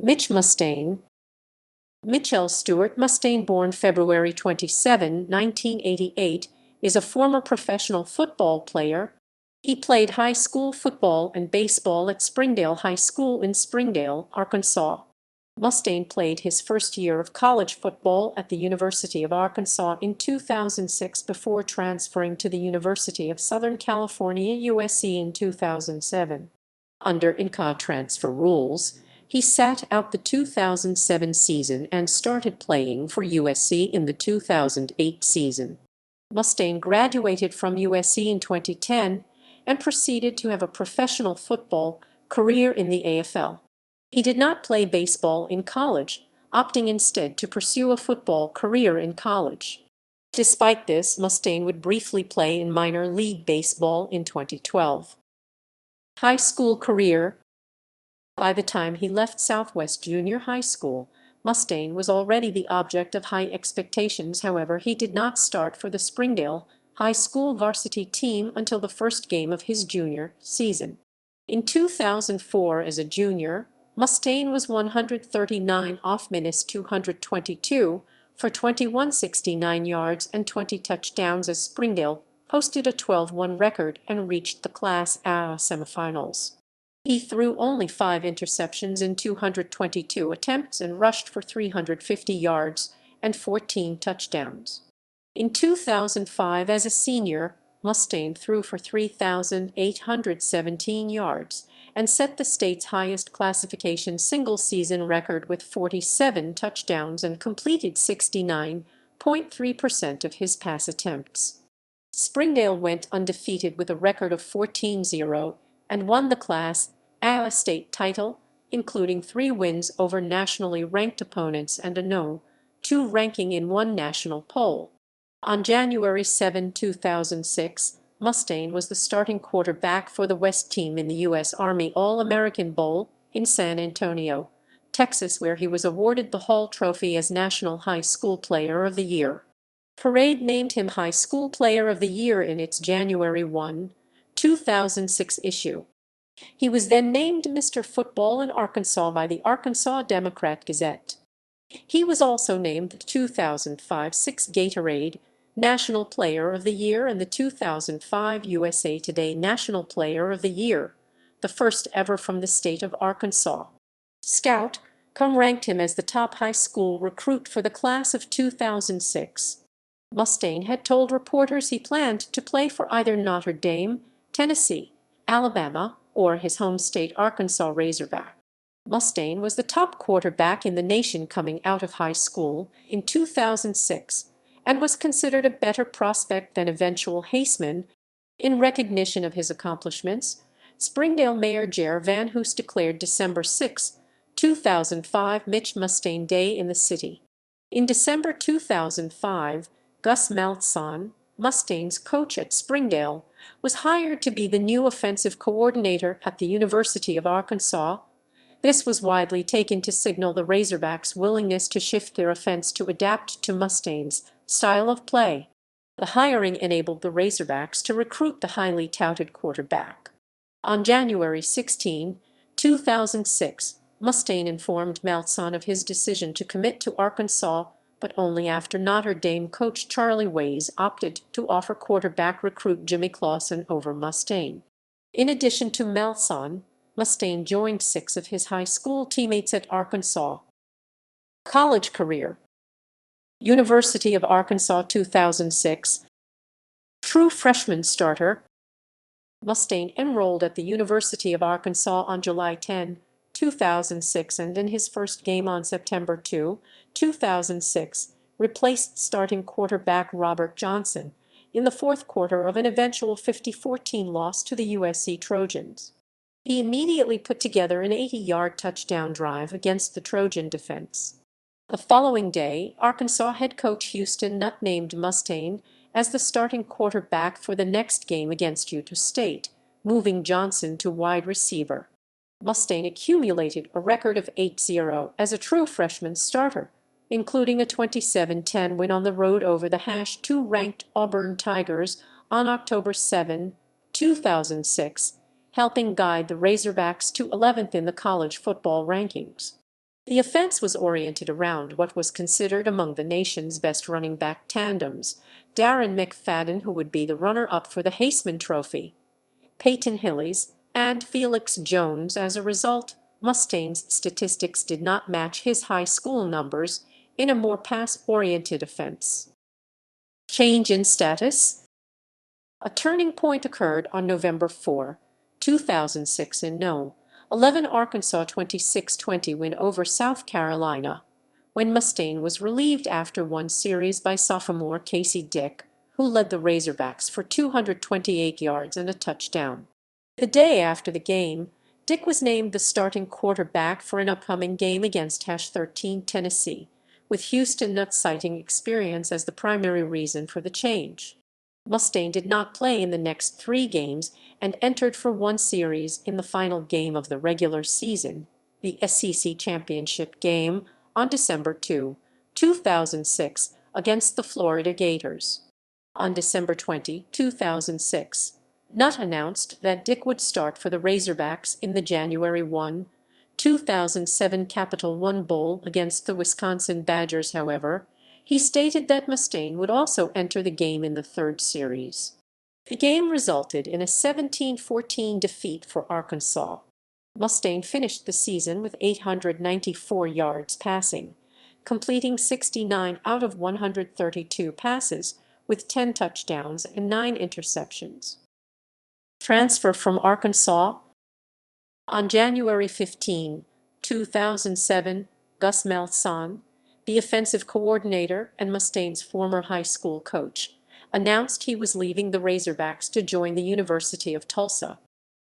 Mitch Mustain. Mitchell Stewart Mustain, born February 27, 1988, is a former professional football player. He played high school football and baseball at Springdale High School in Springdale, Arkansas. Mustain played his first year of college football at the University of Arkansas in 2006 before transferring to the University of Southern California, USC in 2007. Under NCAA transfer rules, he sat out the 2007 season and started playing for USC in the 2008 season. Mustain graduated from USC in 2010 and proceeded to have a professional football career in the AFL. He did not play baseball in college, opting instead to pursue a football career in college. Despite this, Mustain would briefly play in minor league baseball in 2012. High school career. By the time he left Southwest Junior High School, Mustain was already the object of high expectations. However, he did not start for the Springdale High School varsity team until the first game of his junior season. In 2004, as a junior, Mustain was 139 off minus 222 for 2,169 yards and 20 touchdowns as Springdale posted a 12-1 record and reached the Class A semifinals. He threw only 5 interceptions in 222 attempts and rushed for 350 yards and 14 touchdowns. In 2005, as a senior, Mustain threw for 3,817 yards and set the state's highest classification single-season record with 47 touchdowns and completed 69.3% of his pass attempts. Springdale went undefeated with a record of 14-0 and won the Class A state title, including 3 wins over nationally ranked opponents and a No. 2 ranking in one national poll. On January 7, 2006, Mustain was the starting quarterback for the West team in the U.S. Army All-American Bowl in San Antonio, Texas, where he was awarded the Hall Trophy as National High School Player of the Year. Parade named him High School Player of the Year in its January 1, 2006 issue. He was then named Mr. Football in Arkansas by the Arkansas Democrat-Gazette. He was also named the 2005-06 Gatorade National Player of the Year and the 2005 USA Today National Player of the Year, the first ever from the state of Arkansas. Scout.com ranked him as the top high school recruit for the class of 2006. Mustain had told reporters he planned to play for either Notre Dame, Tennessee, Alabama, or his home state Arkansas Razorback. Mustain was the top quarterback in the nation coming out of high school in 2006 and was considered a better prospect than eventual Haseman. In recognition of his accomplishments, Springdale Mayor Jer Van Hoos declared December 6, 2005 Mitch Mustain Day in the city. In December 2005, Gus Malzahn, Mustain's coach at Springdale, was hired to be the new offensive coordinator at the University of Arkansas. This was widely taken to signal the Razorbacks' willingness to shift their offense to adapt to Mustain's style of play. The hiring enabled the Razorbacks to recruit the highly touted quarterback. On January 16, 2006, Mustain informed Malzahn of his decision to commit to Arkansas, but only after Notre Dame coach Charlie Weis opted to offer quarterback recruit Jimmy Clausen over Mustain. In addition to Malzahn, Mustain joined 6 of his high school teammates at Arkansas. College career. University of Arkansas 2006. True freshman starter. Mustain enrolled at the University of Arkansas on July 10, 2006, and in his first game on September 2, 2006, replaced starting quarterback Robert Johnson in the fourth quarter of an eventual 50-14 loss to the USC Trojans. He immediately put together an 80-yard touchdown drive against the Trojan defense. The following day, Arkansas head coach Houston Nutt named Mustain as the starting quarterback for the next game against Utah State, moving Johnson to wide receiver. Mustain accumulated a record of 8-0 as a true freshman starter, including a 27-10 win on the road over the #2 ranked Auburn Tigers on October 7, 2006, helping guide the Razorbacks to 11th in the college football rankings. The offense was oriented around what was considered among the nation's best running back tandems, Darren McFadden, who would be the runner-up for the Heisman Trophy, Peyton Hillis, and Felix Jones. As a result, Mustain's statistics did not match his high school numbers in a more pass-oriented offense. Change in status? A turning point occurred on November 4, 2006 in No. 11 Arkansas 26-20 win over South Carolina, when Mustain was relieved after one series by sophomore Casey Dick, who led the Razorbacks for 228 yards and a touchdown. The day after the game, Dick was named the starting quarterback for an upcoming game against #13 Tennessee, with Houston Nutt citing experience as the primary reason for the change. Mustain did not play in the next 3 games and entered for one series in the final game of the regular season, the SEC Championship game, on December 2, 2006, against the Florida Gators. On December 20, 2006, Nutt announced that Dick would start for the Razorbacks in the January 1, 2007 Capital One Bowl against the Wisconsin Badgers. However, he stated that Mustain would also enter the game in the third series. The game resulted in a 17-14 defeat for Arkansas. Mustain finished the season with 894 yards passing, completing 69 out of 132 passes, with 10 touchdowns and 9 interceptions. Transfer from Arkansas? On January 15, 2007, Gus Malzahn, the offensive coordinator and Mustain's former high school coach, announced he was leaving the Razorbacks to join the University of Tulsa.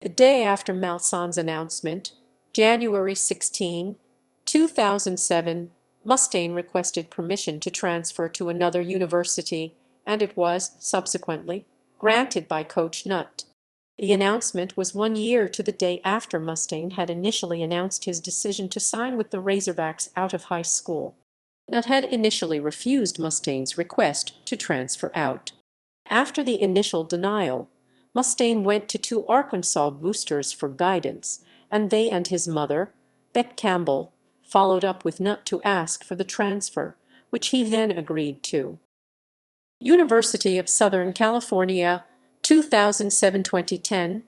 The day after Malzahn's announcement, January 16, 2007, Mustain requested permission to transfer to another university, and it was, subsequently, granted by Coach Nutt. The announcement was 1 year to the day after Mustain had initially announced his decision to sign with the Razorbacks out of high school. Nutt had initially refused Mustain's request to transfer out. After the initial denial, Mustain went to 2 Arkansas boosters for guidance, and they and his mother, Beck Campbell, followed up with Nutt to ask for the transfer, which he then agreed to. University of Southern California, 2007-2010.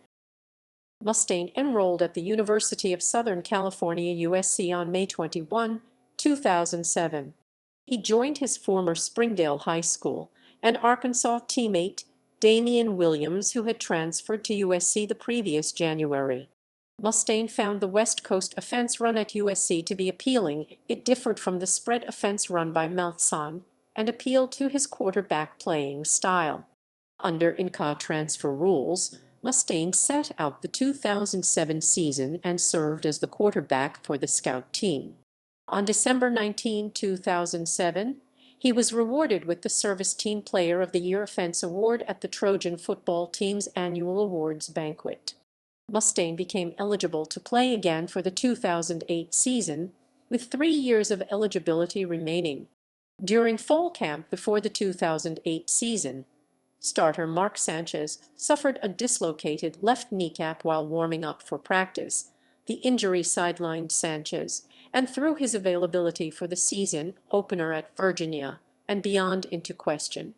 Mustain enrolled at the University of Southern California USC on May 21, 2007. He joined his former Springdale High School and Arkansas teammate Damian Williams, who had transferred to USC the previous January. Mustain found the West Coast offense run at USC to be appealing. It differed from the spread offense run by Malzahn and appealed to his quarterback playing style. Under NCAA transfer rules, Mustain sat out the 2007 season and served as the quarterback for the scout team. On December 19, 2007, he was rewarded with the Service Team Player of the Year Offense Award at the Trojan football team's annual awards banquet. Mustain became eligible to play again for the 2008 season, with 3 years of eligibility remaining. During fall camp before the 2008 season, starter Mark Sanchez suffered a dislocated left kneecap while warming up for practice. The injury sidelined Sanchez and threw his availability for the season opener at Virginia and beyond into question.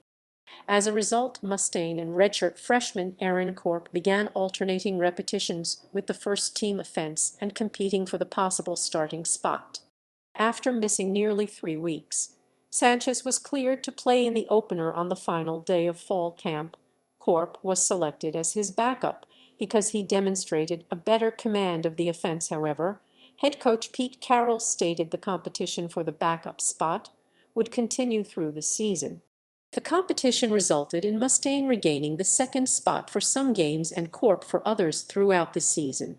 As a result, Mustain and redshirt freshman Aaron Corp began alternating repetitions with the first-team offense and competing for the possible starting spot. After missing nearly 3 weeks, Sanchez was cleared to play in the opener on the final day of fall camp. Corp was selected as his backup because he demonstrated a better command of the offense. However, head coach Pete Carroll stated the competition for the backup spot would continue through the season. The competition resulted in Mustain regaining the second spot for some games and Corp for others throughout the season.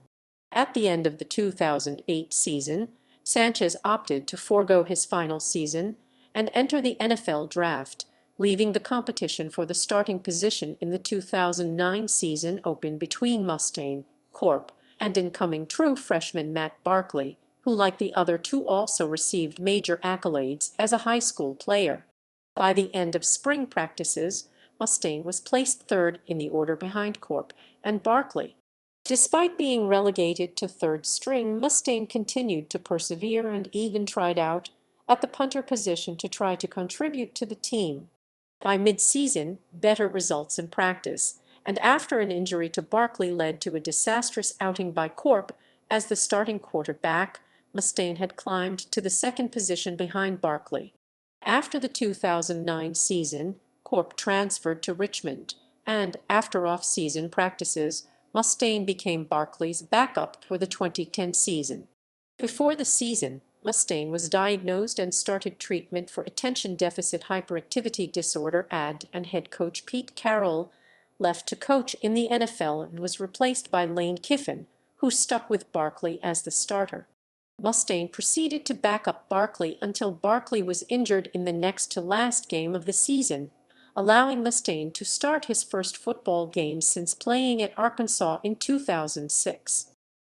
At the end of the 2008 season, Sanchez opted to forego his final season and enter the NFL draft, leaving the competition for the starting position in the 2009 season open between Mustain, Corp, and incoming true freshman Matt Barkley, who, like the other 2, also received major accolades as a high school player. By the end of spring practices, Mustain was placed 3rd in the order behind Corp and Barkley. Despite being relegated to third string, Mustain continued to persevere and even tried out at the punter position to try to contribute to the team. By mid-season, better results in practice, and after an injury to Barkley led to a disastrous outing by Corp as the starting quarterback, Mustain had climbed to the second position behind Barkley. After the 2009 season, Corp transferred to Richmond, and after off-season practices, Mustain became Barkley's backup for the 2010 season. Before the season, Mustain was diagnosed and started treatment for attention deficit hyperactivity disorder and head coach Pete Carroll left to coach in the NFL and was replaced by Lane Kiffin, who stuck with Barkley as the starter. Mustain proceeded to back up Barkley until Barkley was injured in the next-to-last game of the season, allowing Mustain to start his first football game since playing at Arkansas in 2006.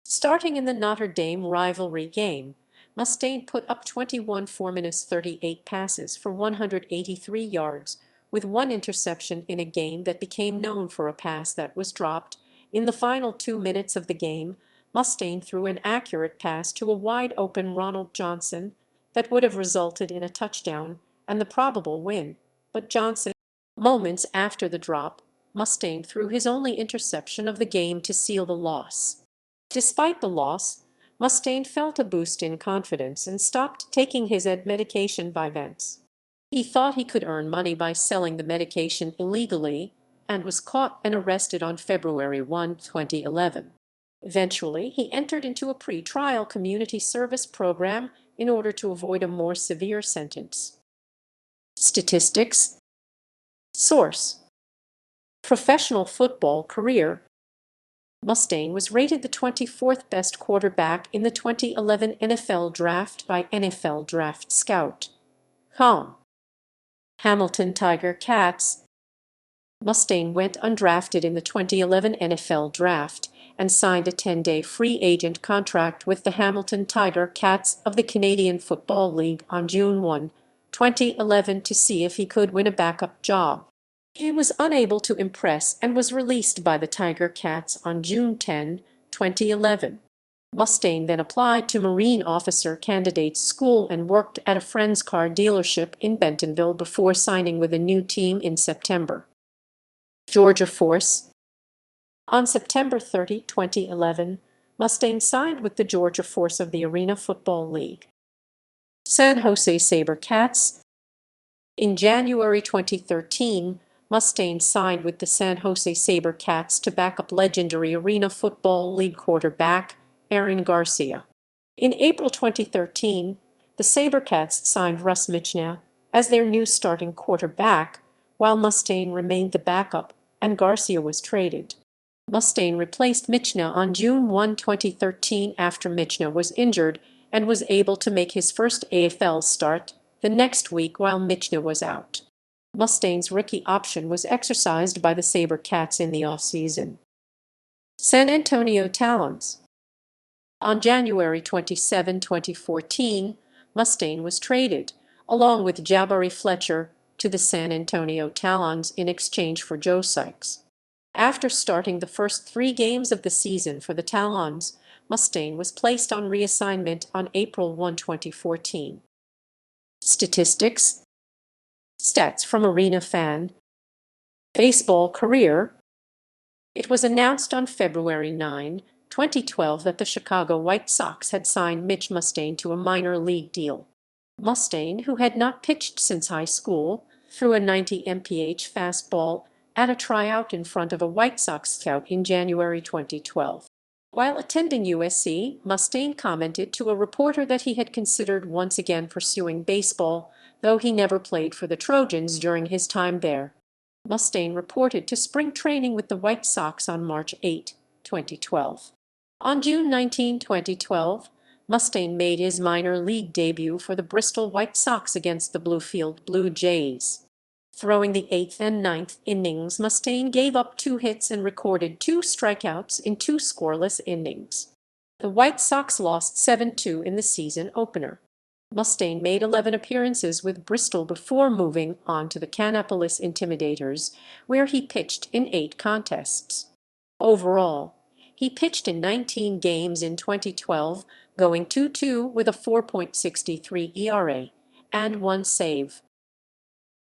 Starting in the Notre Dame rivalry game, Mustain put up 21 for -38 passes for 183 yards, with one interception in a game that became known for a pass that was dropped. In the final 2 minutes of the game, Mustain threw an accurate pass to a wide-open Ronald Johnson that would have resulted in a touchdown and the probable win, but Johnson, moments after the drop, Mustain threw his only interception of the game to seal the loss. Despite the loss, Mustain felt a boost in confidence and stopped taking his medication by Vents. He thought he could earn money by selling the medication illegally and was caught and arrested on February 1, 2011. Eventually, he entered into a pre-trial community service program in order to avoid a more severe sentence. Statistics. Source: Professional Football Career. Mustain was rated the 24th best quarterback in the 2011 NFL Draft by NFL Draft Scout.com. Hamilton Tiger Cats. Mustain went undrafted in the 2011 NFL Draft and signed a 10-day free agent contract with the Hamilton Tiger Cats of the Canadian Football League on June 1, 2011 to see if he could win a backup job. He was unable to impress and was released by the Tiger Cats on June 10, 2011. Mustain then applied to Marine Officer Candidates School and worked at a friend's car dealership in Bentonville before signing with a new team in September. Georgia Force. On September 30, 2011, Mustain signed with the Georgia Force of the Arena Football League. San Jose SaberCats. In January 2013, Mustain signed with the San Jose SaberCats to back up legendary Arena Football League quarterback Aaron Garcia. In April 2013, the SaberCats signed Russ Michna as their new starting quarterback, while Mustain remained the backup and Garcia was traded. Mustain replaced Michna on June 1, 2013 after Michna was injured and was able to make his first AFL start the next week while Michna was out. Mustain's rookie option was exercised by the SaberCats in the offseason. San Antonio Talons. On January 27, 2014, Mustain was traded, along with Jabari Fletcher, to the San Antonio Talons in exchange for Joe Sykes. After starting the first 3 games of the season for the Talons, Mustain was placed on reassignment on April 1, 2014. Statistics. Stats from Arena Fan. Baseball career. It was announced on February 9, 2012 that the Chicago White Sox had signed Mitch Mustain to a minor league deal. Mustain, who had not pitched since high school, threw a 90 mph fastball at a tryout in front of a White Sox scout in January 2012. While attending USC, Mustain commented to a reporter that he had considered once again pursuing baseball, though he never played for the Trojans during his time there. Mustain reported to spring training with the White Sox on March 8, 2012. On June 19, 2012, Mustain made his minor league debut for the Bristol White Sox against the Bluefield Blue Jays. Throwing the 8th and 9th innings, Mustain gave up 2 hits and recorded 2 strikeouts in 2 scoreless innings. The White Sox lost 7-2 in the season opener. Mustain made 11 appearances with Bristol before moving on to the Kannapolis Intimidators, where he pitched in 8 contests. Overall, He pitched in 19 games in 2012, going 2-2 with a 4.63 ERA and one save.